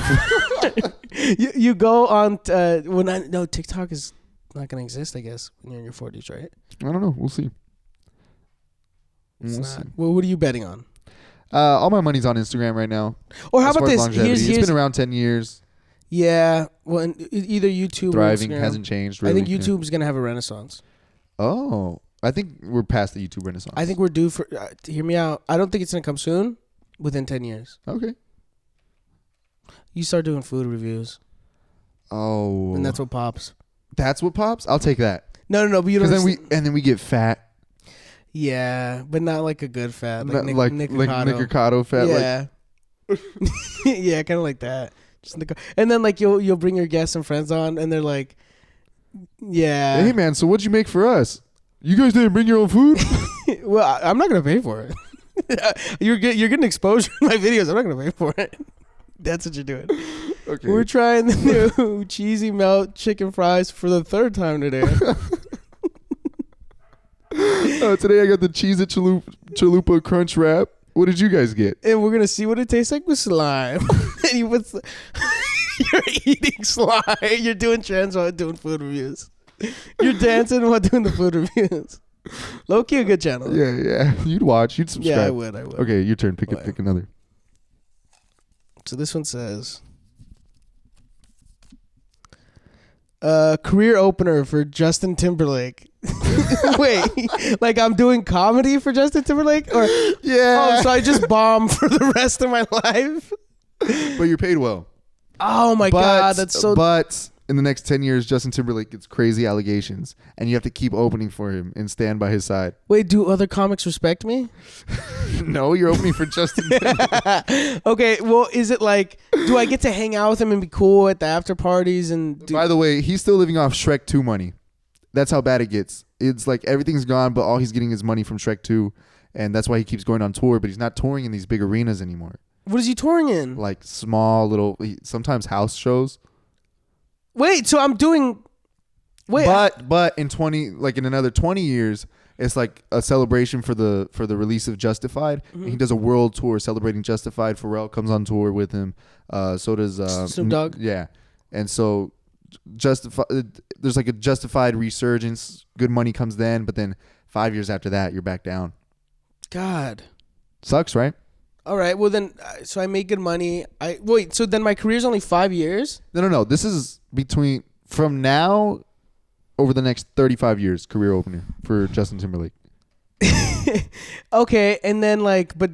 you go on TikTok is not going to exist, I guess, when you're in your 40s, right? I don't know. We'll see. Well, what are you betting on? All my money's on Instagram right now. Or how As about far as this? longevity. It's been around 10 years. Yeah. Well, either YouTube Thriving or Instagram. hasn't changed really. I think YouTube's going to have a renaissance. Oh. I think we're past the YouTube renaissance. I think we're due for... hear me out. I don't think it's going to come soon. Within 10 years. Okay. You start doing food reviews. Oh. And that's what pops. That's what pops? I'll take that. No, but you don't... Then we get fat. Yeah, but not like a good fat. Like Nicocado fat. Yeah. Like. Yeah, kind of like that. And then like you'll bring your guests and friends on and they're like, yeah. Hey man, so what'd you make for us? You guys didn't bring your own food? Well, I'm not going to pay for it. You're getting exposure in my videos. I'm not going to pay for it. That's what you're doing. Okay. We're trying the new cheesy melt chicken fries for the third time today. Today I got the cheese at chalupa crunch wrap. What did you guys get? And we're gonna see what it tastes like with slime. And you're eating slime. You're doing trends while doing food reviews. You're dancing while doing the food reviews. Low key a good channel. Yeah. You'd watch. You'd subscribe. Yeah, I would. Okay, your turn. Pick another. So this one says, career opener for Justin Timberlake. Wait, like I'm doing comedy for Justin Timberlake? Or yeah. Oh, so I just bomb for the rest of my life? But you're paid well. Oh my God, that's so... But in the next 10 years, Justin Timberlake gets crazy allegations, and you have to keep opening for him and stand by his side. Wait, do other comics respect me? No, you're opening for Justin Timberlake. Okay, well, is it like, do I get to hang out with him and be cool at the after parties? And By the way, he's still living off Shrek 2 money. That's how bad it gets. It's like everything's gone, but all he's getting is money from Shrek 2, and that's why he keeps going on tour, but he's not touring in these big arenas anymore. What is he touring in? Like small little, sometimes house shows. Wait, so I'm doing... Wait, but in another 20 years, it's like a celebration for the release of Justified. Mm-hmm. And he does a world tour celebrating Justified. Pharrell comes on tour with him. So does Snoop Dogg. Yeah, and so there's like a Justified resurgence. Good money comes then, but then 5 years after that, you're back down. God, sucks, right? All right. Well then, so I make good money. So then my career's only 5 years. No. This is from now over the next 35 years, career opener for Justin Timberlake. Okay, and then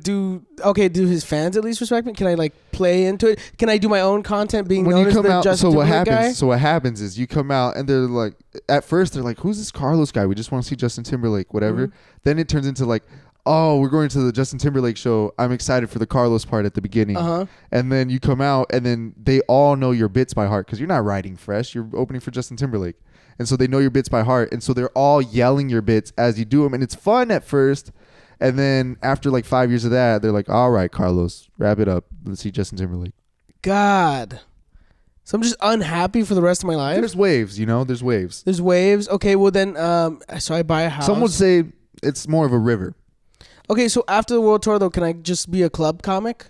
do his fans at least respect me? Can I play into it? Can I do my own content being known as the Justin Timberlake guy? So what happens is you come out and they're like, at first they're like, who's this Carlos guy? We just want to see Justin Timberlake, whatever. Mm-hmm. Then it turns into like, oh, we're going to the Justin Timberlake show. I'm excited for the Carlos part at the beginning. Uh-huh. And then you come out and then they all know your bits by heart because you're not writing fresh. You're opening for Justin Timberlake. And so they know your bits by heart. And so they're all yelling your bits as you do them. And it's fun at first. And then after 5 years of that, they're like, all right, Carlos, wrap it up. Let's see Justin Timberlake. God. So I'm just unhappy for the rest of my life? There's waves, There's waves. There's waves. Okay, well then, so I buy a house. Some would say it's more of a river. Okay, so after the world tour, though, can I just be a club comic?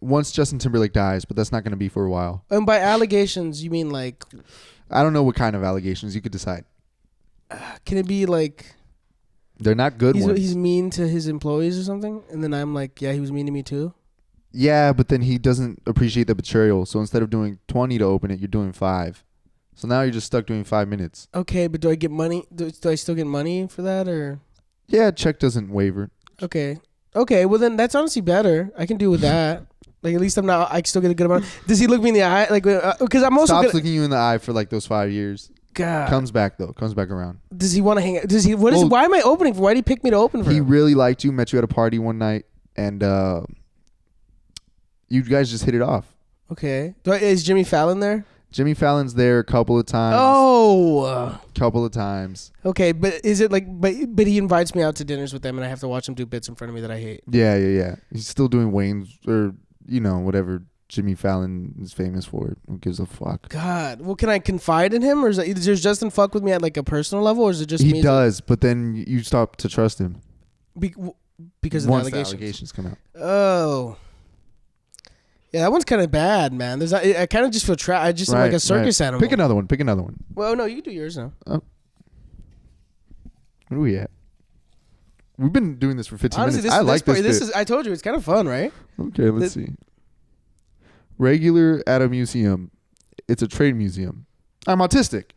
Once Justin Timberlake dies, but that's not going to be for a while. And by allegations, you mean I don't know what kind of allegations. You could decide. Can it be they're not good ones. He's mean to his employees or something? And then I'm like, yeah, he was mean to me too? Yeah, but then he doesn't appreciate the betrayal. So instead of doing 20 to open it, you're doing 5. So now you're just stuck doing 5 minutes. Okay, but do I get money? Do I still get money for that or? Yeah, check doesn't waver. Okay, well then that's honestly better. I can do with that. At least I still get a good amount. Does he look me in the eye? Because I'm also stops looking you in the eye for those 5 years. God. Comes back around. Does he want to hang out? Why am I opening for? Why did he pick me to open for him? He really liked you, met you at a party one night, and you guys just hit it off. Okay. Is Jimmy Fallon there? Jimmy Fallon's there a couple of times. Oh. Couple of times. Okay, but is it but he invites me out to dinners with them and I have to watch him do bits in front of me that I hate. Yeah. He's still doing Wayne's or, whatever Jimmy Fallon is famous for. Who gives a fuck? God. Well, can I confide in him? Or does Justin fuck with me at a personal level? Or is it just me? He does, but then you stop to trust him. Because of Once the allegations come out. Oh. Yeah, that one's kind of bad, man. I kind of just feel trapped. I just am like a circus animal. Pick another one. Well, no, you can do yours now. Oh. Where are we at? We've been doing this for 15 Honestly, minutes. I like this. This is. I told you, it's kind of fun, right? Okay, let's see. Regular at a museum. It's a trade museum. I'm autistic.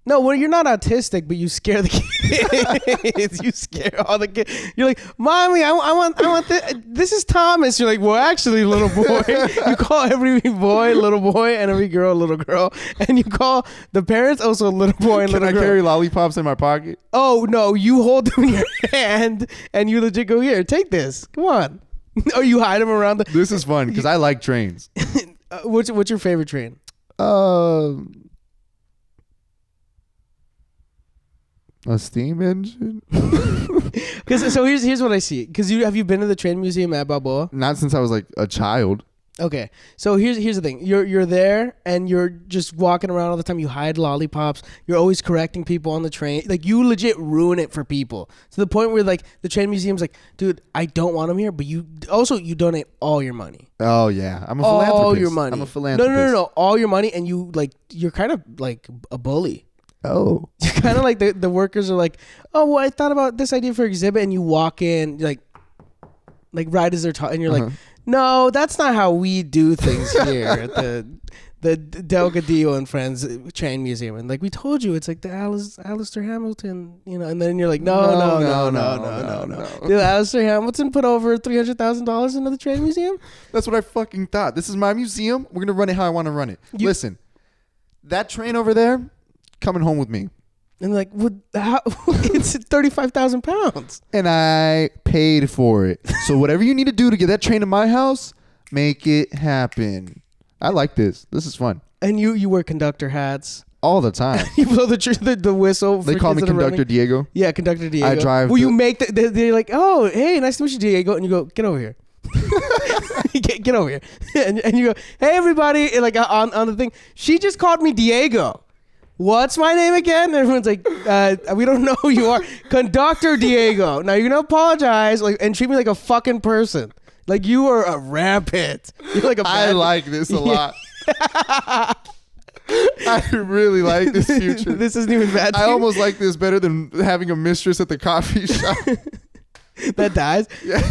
No, well, you're not autistic, but you scare the kids. You scare all the kids. You're like, mommy, I want this. This is Thomas. You're like, well, actually, little boy. You call every boy little boy and every girl little girl, and you call the parents also little boy and little girl. Can I carry lollipops in my pocket? Oh no, you hold them in your hand and you legit go, here, take this. Come on. Or you hide them around the. This is fun because I like trains. What's your favorite train? A steam engine? Because so here's what I see. Because have you been to the train museum at Balboa? Not since I was like a child. Okay, so here's the thing. You're there and you're just walking around all the time. You hide lollipops. You're always correcting people on the train. Like you legit ruin it for people to the point where like the train museum's like, dude, I don't want them here, but you donate all your money. Oh yeah, I'm a philanthropist. All your money. I'm a philanthropist. No, all your money, and you're kind of like a bully. Oh, You're kind of like the workers are like, oh, well, I thought about this idea for exhibit, and you walk in like right as they're talking, and you're like, no, that's not how we do things here at the Delgadillo and Friends Train Museum. And like we told you, it's like the Alistair Hamilton, and then you're like, no. Did Alistair Hamilton put over $300,000 into the train museum? that's what I fucking thought. This is my museum. We're gonna run it how I want to run it. Listen, that train over there, coming home with me. And like, it's 35,000 pounds. And I paid for it. So whatever you need to do to get that train to my house, make it happen. I like this. This is fun. And you wear conductor hats. All the time. You blow the whistle. They call me Conductor Diego. Yeah, Conductor Diego. I drive. Well, you make they're like, oh, hey, nice to meet you, Diego. And you go, get over here. get over here. And you go, hey, everybody. And like on the thing, she just called me Diego. What's my name again? And everyone's like, we don't know who you are. Conductor Diego. Now you're gonna apologize and treat me like a fucking person. Like you are a rampant. You're like a I like this a lot. I really like this future. This isn't even bad. I almost like this better than having a mistress at the coffee shop. That dies. Yeah.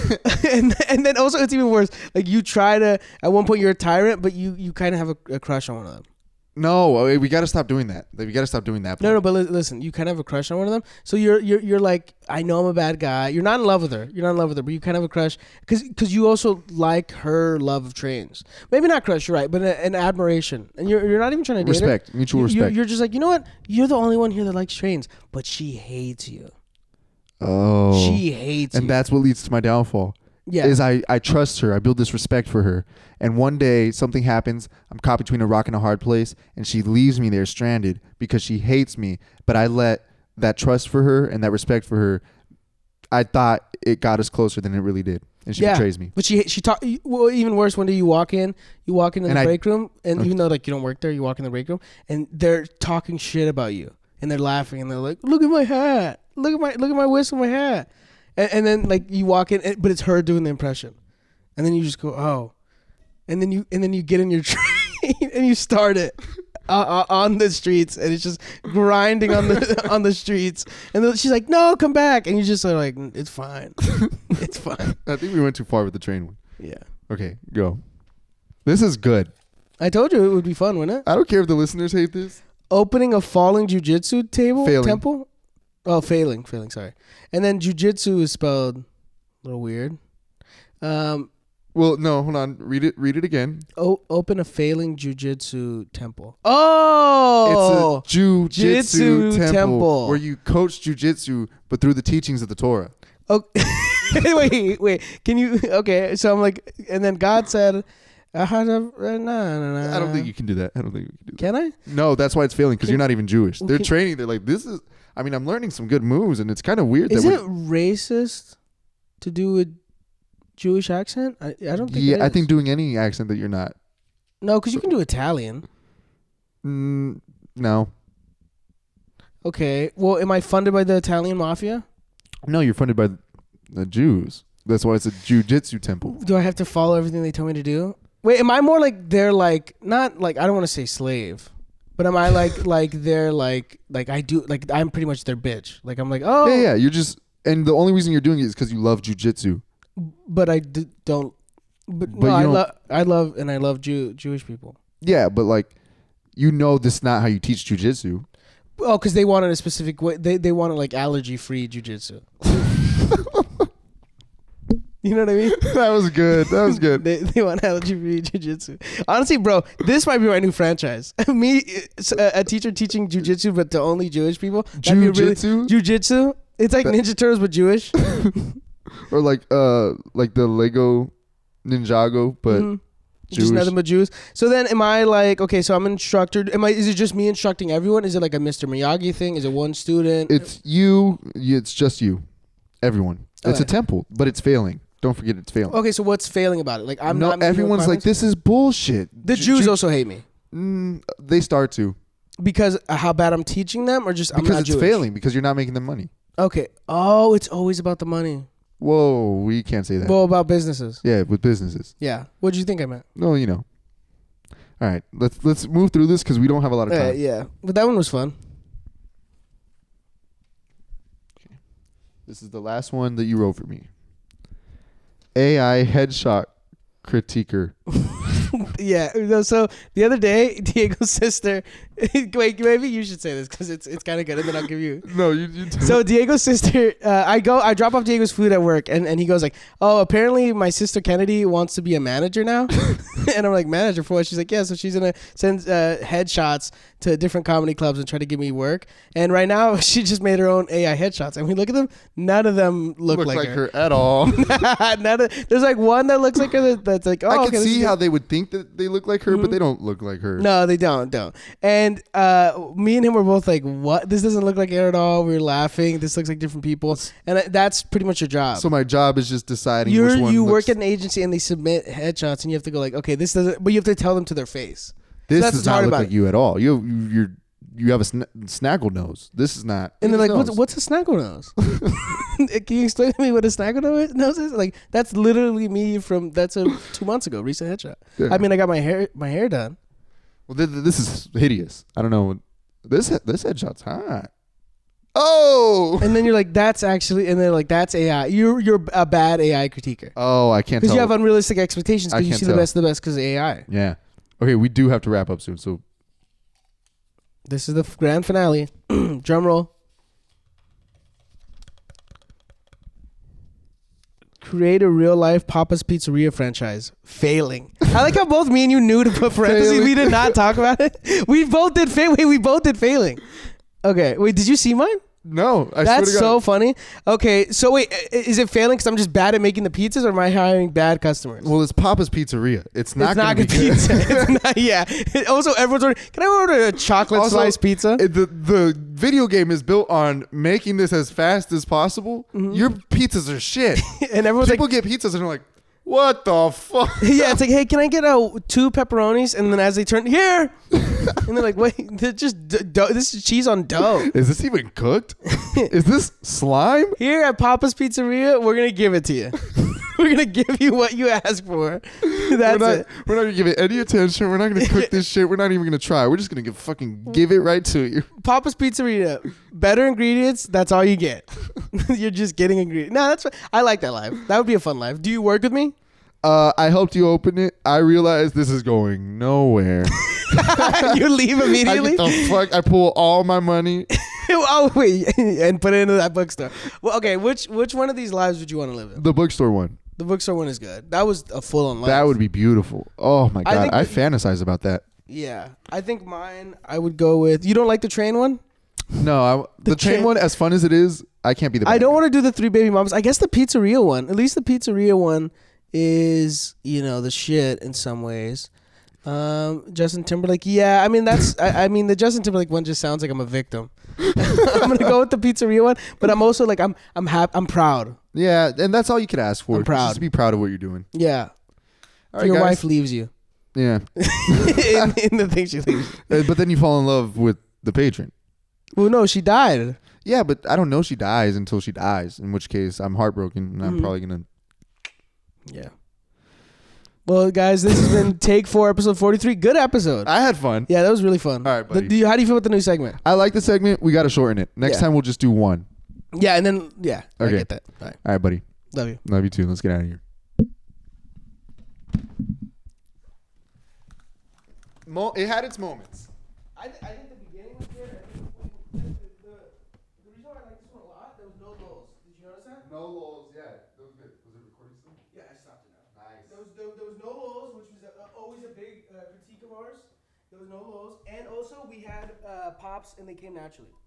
and then also it's even worse. Like you try to, at one point you're a tyrant, but you kind of have a crush on one of them. No, we got to stop doing that. We got to stop doing that. No, but listen, you kind of have a crush on one of them. So you're like, I know I'm a bad guy. You're not in love with her. But you kind of have a crush because you also like her love of trains. Maybe not crush, you're right, but an admiration. And you're not even trying to date respect, her. mutual respect. You're just like, you know what? You're the only one here that likes trains, but she hates you. Oh, she hates you, and that's what leads to my downfall. Yeah, is I trust her. I build this respect for her. And one day something happens. I'm caught between a rock and a hard place, and she leaves me there stranded because she hates me. But I let that trust for her and that respect for her, I thought it got us closer than it really did. And she betrays me. But she talk. Well, even worse. One day you walk in the break room, and even though like you don't work there, you walk in the break room, and they're talking shit about you, and they're laughing, and they're like, "Look at my hat! Look at my whistle, my hat!" And then like you walk in, but it's her doing the impression, and then you just go, "Oh," and then you get in your train and you start it on the streets, and it's just grinding on the streets, and then she's like, "No, come back," and you just are like, "It's fine, it's fine." I think we went too far with the train one. Yeah. Okay, go. This is good. I told you it would be fun, wouldn't it? I don't care if the listeners hate this. Opening a falling jujitsu temple. Oh, failing. Sorry. And then jujitsu is spelled a little weird. Well, no, hold on. Read it again. Open a failing jujitsu temple. Oh, it's a jujitsu temple where you coach jujitsu, but through the teachings of the Torah. Oh, wait. Can you? Okay, so I'm like, and then God said, no. I don't think you can do that. Can I? No, that's why it's failing because you're not even Jewish. They're training. They're like, this is. I mean, I'm learning some good moves, and it's kind of weird. Is it racist to do a Jewish accent? I don't think. Yeah, I think doing any accent that you're not. No, because you can do Italian. No. Okay. Well, am I funded by the Italian mafia? No, you're funded by the Jews. That's why it's a jujitsu temple. Do I have to follow everything they tell me to do? Wait, am I more like they're like not like I don't want to say slave, but am I like they're like I do like I'm pretty much their bitch? Like I'm like, oh Yeah. You're just. And the only reason you're doing it is because you love jujitsu. But I don't. But But no, you don't- I love Jewish people. Yeah, but like, you know, this is not how you teach jujitsu. Oh, because they wanted a specific way. They wanted like allergy-free jujitsu. You know what I mean? That was good. That was good. They want allergy-free jujitsu. Honestly, bro, this might be my new franchise. Me, a teacher teaching jujitsu, but to only Jewish people. Jujitsu? Jujitsu. It's like Ninja Turtles, but Jewish. Or like the Lego Ninjago, but Jewish. Just nothing but Jews. So then, am I like, okay? So I'm an instructor. Is it just me instructing everyone? Is it like a Mr. Miyagi thing? Is it one student? It's you. It's just you. Everyone. It's a Okay. temple, but it's failing. Don't forget it's failing. Okay, so what's failing about it? Like I'm not. meeting Everyone's like, requirements? this is bullshit. The Jews also hate me They start to. because how bad I'm teaching them, or just I'm Because not it's Jewish? failing, because you're not making them money. Okay. Oh, it's always about the money. Whoa, we can't say that. Well, about businesses. Yeah, with businesses. Yeah. What do you think I meant? No, you know. All right, let's move through this because we don't have a lot of time. Yeah. But that one was fun. This is the last one that you wrote for me. AI headshot critiquer. Yeah. So the other day, Diego's sister. Wait, maybe you should say this because it's kind of good, and then I'll give you. No, you So Diego's sister, I drop off Diego's food at work, and he goes like, "Oh, apparently my sister Kennedy wants to be a manager now." And I'm like, "Manager for what?" She's like, "Yeah, so she's gonna send headshots to different comedy clubs and try to give me work." And right now, she just made her own AI headshots, and we look at them. None of them look like her at all. There's like one that looks like her. That's like, oh, I okay, can this is see good. how they would think that they look like her, but they don't look like her. No, they don't. And me and him were both like, "What? This doesn't look like her at all." We were laughing. This looks like different people, and that's pretty much your job. So my job is just deciding which one You looks, work at an agency and they submit headshots, and you have to go like, "Okay, this doesn't," but you have to tell them to their face. This that's does what's not hard look about like it. you at all. You have a snaggle nose. This is not. And they're like, nose. what's a snaggle nose? Can you explain to me what a snaggle nose is? Like, that's literally me from 2 months ago, recent headshot. Yeah. I mean, I got my hair done. Well, this is hideous. I don't know. This headshot's hot. Oh. And then you're like, that's actually, and they're like, that's AI. You're a bad AI critiquer. Oh, I can't tell. Because you have unrealistic expectations I because you can't see tell. the best of the best because of AI. Yeah. Okay, we do have to wrap up soon. So This is the grand finale. Drum roll. Create a real life Papa's Pizzeria franchise. Failing. I like how both me and you knew to put parentheses. Failing. We did not talk about it. We both did failing. Okay. Wait, did you see mine? no, I That's swear to so God. funny. Okay. So wait, is it failing because I'm just bad at making the pizzas, or am I hiring bad customers? Well, it's Papa's Pizzeria. It's not it's not gonna good be pizza. It's not, yeah. Also, everyone's ordering. Can I order a chocolate Also, slice pizza? The video game is built on making this as fast as possible. Your pizzas are shit. And everyone's People get pizzas and they're like, what the fuck? yeah, it's like, hey, can I get 2 pepperonis? And then as they turn, here, and they're like, wait, they're just dough. This is cheese on dough. Is this even cooked? Is this slime? Here at Papa's Pizzeria, we're gonna give it to you. We're gonna give you what you asked for. That's it. We're not gonna give it any attention. We're not gonna cook this shit. We're not even gonna try. We're just gonna give it right to you. Papa's Pizzeria, better ingredients. That's all you get. You're just getting ingredients. No, that's. I like that life. That would be a fun life. Do you work with me? I helped you open it. I realized this is going nowhere. You leave I immediately. get the fuck. I pull all my money. Oh wait, and put it into that bookstore. Well, okay. Which one of these lives would you want to live in? The bookstore one. The bookstore one is good. That was a full-on life. That would be beautiful. Oh my god, think I that- fantasize about that. Yeah, I think mine. I would go with. You don't like the train one? No, the train one, as fun as it is, I can't be the. I don't want to do the 3 baby moms. I guess the pizzeria one. At least the pizzeria one is, the shit in some ways. Justin Timberlake. Yeah, I mean that's. I mean the Justin Timberlake one just sounds like I'm a victim. I'm gonna go with the pizzeria one, but I'm also like I'm I'm proud. Yeah, and that's all you could ask for. I'm proud. Just be proud of what you're doing. Yeah. All right, Your guys. wife leaves you. Yeah, in the thing she leaves. but then you fall in love with the patron. Well, no, she died. Yeah, but I don't know she dies until she dies. In which case, I'm heartbroken, and I'm probably gonna. Yeah. Well, guys, this has been Take 4, episode 43. Good episode. I had fun. Yeah, that was really fun. All right, buddy. How do you feel with the new segment? I like the segment. We got to shorten it. Next Yeah. time we'll just do one. Yeah, and then I Okay. get that. All right, All right, buddy. love you. Love you too. Let's get out of here. It had its moments. I think the beginning was good. The reason why I like this one a lot, there was no lulls. Did you notice that? No lulls. Yeah, that was good. Was it recording still? Yeah, I stopped it now. Nice. There was no lulls, which was always a big critique of ours. There was no lulls, and also we had pops, and they came naturally.